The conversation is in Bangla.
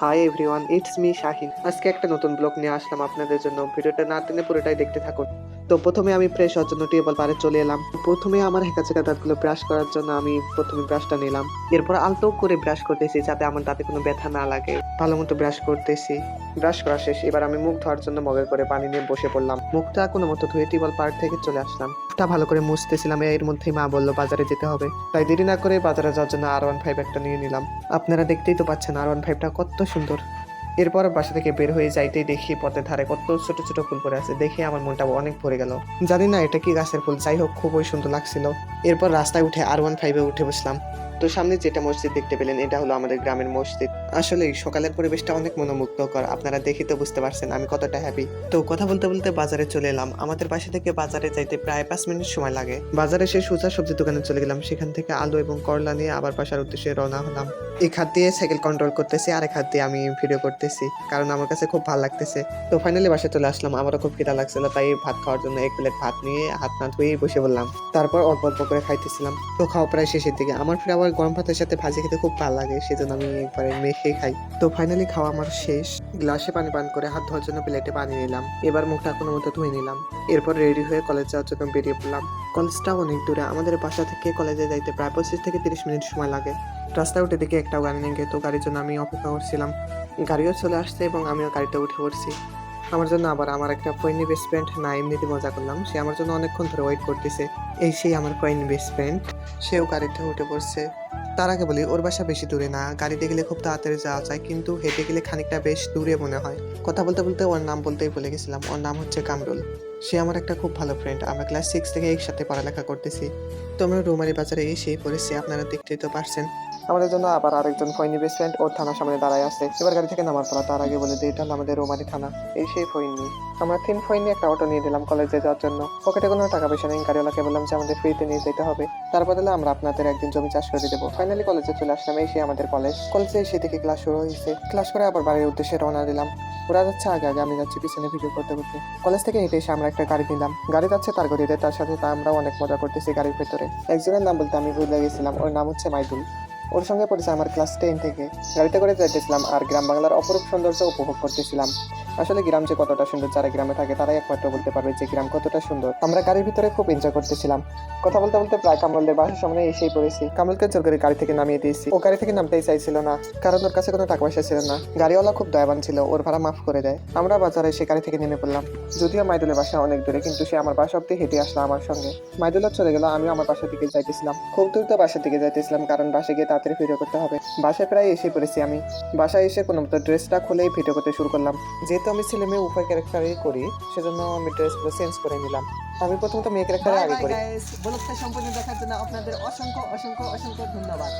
High everyone, it's me Shahin. আজকে একটা নতুন ব্লগ নিয়ে আসলাম আপনাদের জন্য। ভিডিওটা না টেনে পুরোটাই দেখতে থাকুন। তো প্রথমে আমি ফ্রেশ হওয়ার জন্য টিউবওয়েল পাড়ে চলে এলাম। প্রথমে আমার হেঁকাচেকা দাঁতগুলো ব্রাশ করার জন্য আমি প্রথমে ব্রাশটা নিলাম। এরপর আলতো করে ব্রাশ করতেছি যাতে আমার দাঁতে কোনো ব্যথা না লাগে। ভালো মতো ব্রাশ করতেছি। ব্রাশ করা শেষ। এবার আমি মুখ ধোয়ার জন্য মগের করে পানি নিয়ে বসে পড়লাম। মুখটা কোনো মতো ধুয়ে টিউবওয়েল পাড় থেকে চলে আসলাম। মুখটা ভালো করে মুছতেছিলাম, এর মধ্যেই মা বললো বাজারে যেতে হবে। তাই দেরি না করে বাজারে যাওয়ার জন্য R15 একটা নিয়ে নিলাম। আপনারা দেখতেই তো পাচ্ছেন R15টা কত সুন্দর। এরপর বাসা থেকে বের হয়ে যাইতেই দেখি পথের ধারে কত ছোট ছোট ফুল পড়ে আছে, দেখে আমার মনটা অনেক ভরে গেল। জানি না এটা কি গাছের ফুল, যাই হোক খুবই সুন্দর লাগছিল। এরপর রাস্তায় উঠে R15-এ উঠে বসলাম। তো সামনে যেটা মসজিদ দেখতে পেলেন, এটা হলো আমাদের গ্রামের মসজিদ। আসলে সকালের পরিবেশটা অনেক মনোমুগ্ধকর, আপনারা দেখি তো বুঝতে পারছেন আমি কতটা হ্যাপি। তো কথা বলতে বলতে বাজারে চলে এলাম। আমাদের বাসা থেকে বাজারে যাইতে প্রায় 5 মিনিট সময় লাগে। বাজারে এসে সোজা সবজি দোকানে চলে গেলাম। সেখান থেকে আলু এবং করলা নিয়ে আবার বাসার উদ্দেশ্যে রওনা হলাম। এক হাত দিয়ে সাইকেল কন্ট্রোল করতেছি, আর এক হাত দিয়ে আমি ভিডিও করতেছি, কারণ আমার কাছে খুব ভালো লাগতেছে। তো ফাইনালি বাসায় চলে আসলাম। আমারও খুব খিদা লাগছিল, তাই ভাত খাওয়ার জন্য 1 প্লেট ভাত নিয়ে হাত না ধুয়েই বসে বললাম। তারপর অল্প অল্প করে খাইতেছিলাম। তো খাওয়া প্রায় শেষের দিকে। আমার ফির আবার গরম ভাতের সাথে ভাজি খেতে খুব ভালো লাগে, সেজন্য আমি একবারে মেখে খাই। তো ফাইনালি খাওয়া আমার শেষ। গ্লাসে পানি পান করে হাত ধোয়ার জন্য প্লেটে পানি নিলাম। এবার মুখটা কোনো মতো ধুয়ে নিলাম। এরপর রেডি হয়ে কলেজ যাওয়ার জন্য বেরিয়ে পড়লাম। কলেজটা অনেক দূরে, আমাদের বাসা থেকে কলেজে যাইতে প্রায় 25 থেকে 30 মিনিট সময় লাগে। রাস্তায় উঠে দেখি একটাও গাড়ি নেই, তো গাড়ির জন্য আমি অপেক্ষা করছিলাম। গাড়িও চলে আসছে এবং আমিও গাড়িতে উঠে পড়ছি। আমার জন্য আবার আমার একটা ফ্রেন্ডলি বেস্ট ফ্রেন্ড, না এমনিতে মজা করলাম, সে আমার জন্য অনেকক্ষণ ধরে ওয়েট করতেছে। এই সেই আমার ফ্রেন্ড বেস্ট ফ্রেন্ড, সেও গাড়িতে উঠে পড়ছে। তার আগে বলি, ওর বাসা বেশি দূরে না, গাড়িতে গেলে খুব তাড়াতাড়ি যাওয়া যায়, কিন্তু হেঁটে গেলে খানিকটা বেশ দূরে মনে হয়। কথা বলতে বলতে ওর নাম বলতেই ভুলে গেছিলাম। ওর নাম হচ্ছে কামরুল। সে আমার একটা খুব ভালো ফ্রেন্ড, আমরা ক্লাস 6 থেকে একসাথে পড়ালেখা করতেছি। তো আমরা রৌমারী বাজারে এসেই পড়েছি, আপনারা দেখতেই তো পারছেন। আমাদের জন্য আবার আরেকজন ফৈনি বেস্ট ফ্রেন্ড ওর থানার সামনে দাঁড়ায় আছে। এবার গাড়ি থেকে নামার পালা। তার আগে বলে দিই, এটা হলো আমাদের রৌমারী থানা। এই সেই ফৈনি। আমরা 3 ফৈনি একটা অটো নিয়ে দিলাম কলেজে যাওয়ার জন্য। পকেটে কোনো টাকা পয়সা নেই, গাড়িওয়ালাকে বললাম যে আমাদের ফ্রিতে নিয়ে যেতে হবে, তার বদলে আমরা আপনাদের একদিন জমি চাষ করে দেবো। ফাইনালি কলেজে চলে আসলাম। এই সেই আমাদের কলেজে এসে থেকে ক্লাস শুরু হয়েছে। ক্লাস করে আবার বাড়ির উদ্দেশ্যে রওনা দিলাম। ওরা যাচ্ছে আগে আগে, আমি যাচ্ছি পিছনে ভিডিও করতে করতে। কলেজ থেকে হেঁটে এসে আমরা একটা গাড়ি নিলাম। গাড়ি যাচ্ছে তার গতিতে, তার সাথে আমরাও অনেক মজা করতেছি গাড়ির ভেতরে। একজনের নাম বলতে আমি ভুলে গেছিলাম, ওর নাম হচ্ছে মাইদুল। ওর সঙ্গে পরিচয় আমার ক্লাস 10 থেকে। গাড়িতে করে যাইতেছিলাম আর গ্রাম বাংলার অপরূপ সৌন্দর্য উপভোগ করতেছিলাম। আসলে গ্রাম যে কতটা সুন্দর, যারা গ্রামে থাকে তারাই একমাত্র বলতে পারবে যে গ্রাম কতটা সুন্দর। আমরা গাড়ির ভিতরে খুব এনজয় করতেছিলাম। কথা বলতে বলতে প্রায় কামরুলদের বাসার সামনে এসেই পড়েছি। কামরুলকে জোর করে গাড়ি থেকে নামিয়ে দিয়েছি। ও গাড়ি থেকে নামতেই চাইছিল না, কারণ ওর কাছে কোনো টাকা পয়সা ছিল না। গাড়িওয়ালা খুব দয়াবান ছিল, ওর ভাড়া মাফ করে দেয়। আমরা বাজারে এসে গাড়ি থেকে নেমে পড়লাম। যদিও মাইদুলের বাসা অনেক দূরে, কিন্তু সে আমার বাসা অব্দি হেঁটে আসলো আমার সঙ্গে। মাইদুলও চলে গেল, আমিও আমার বাসার দিকে যাইতেছিলাম। খুব দ্রুত বাসার দিকে যাইতেছিলাম, কারণ বাসে গিয়ে তাড়াতাড়ি ভিডিও করতে হবে। বাসায় প্রায় এসে পড়েছি আমি। বাসায় এসে কোনো মতো ড্রেসটা খুলেই ভিডিও করতে শুরু করলাম। যেহেতু আমি ছেলে মেয়ে উভয় ক্যারেক্টারই করি, সেজন্য আমি ড্রেসগুলো চেঞ্জ করে নিলাম। আমি প্রথমত মেয়ে ক্যারেক্টারে আগে করি। ব্লগটা সম্পূর্ণ দেখার জন্য আপনাদের অসংখ্য অসংখ্য অসংখ্য ধন্যবাদ।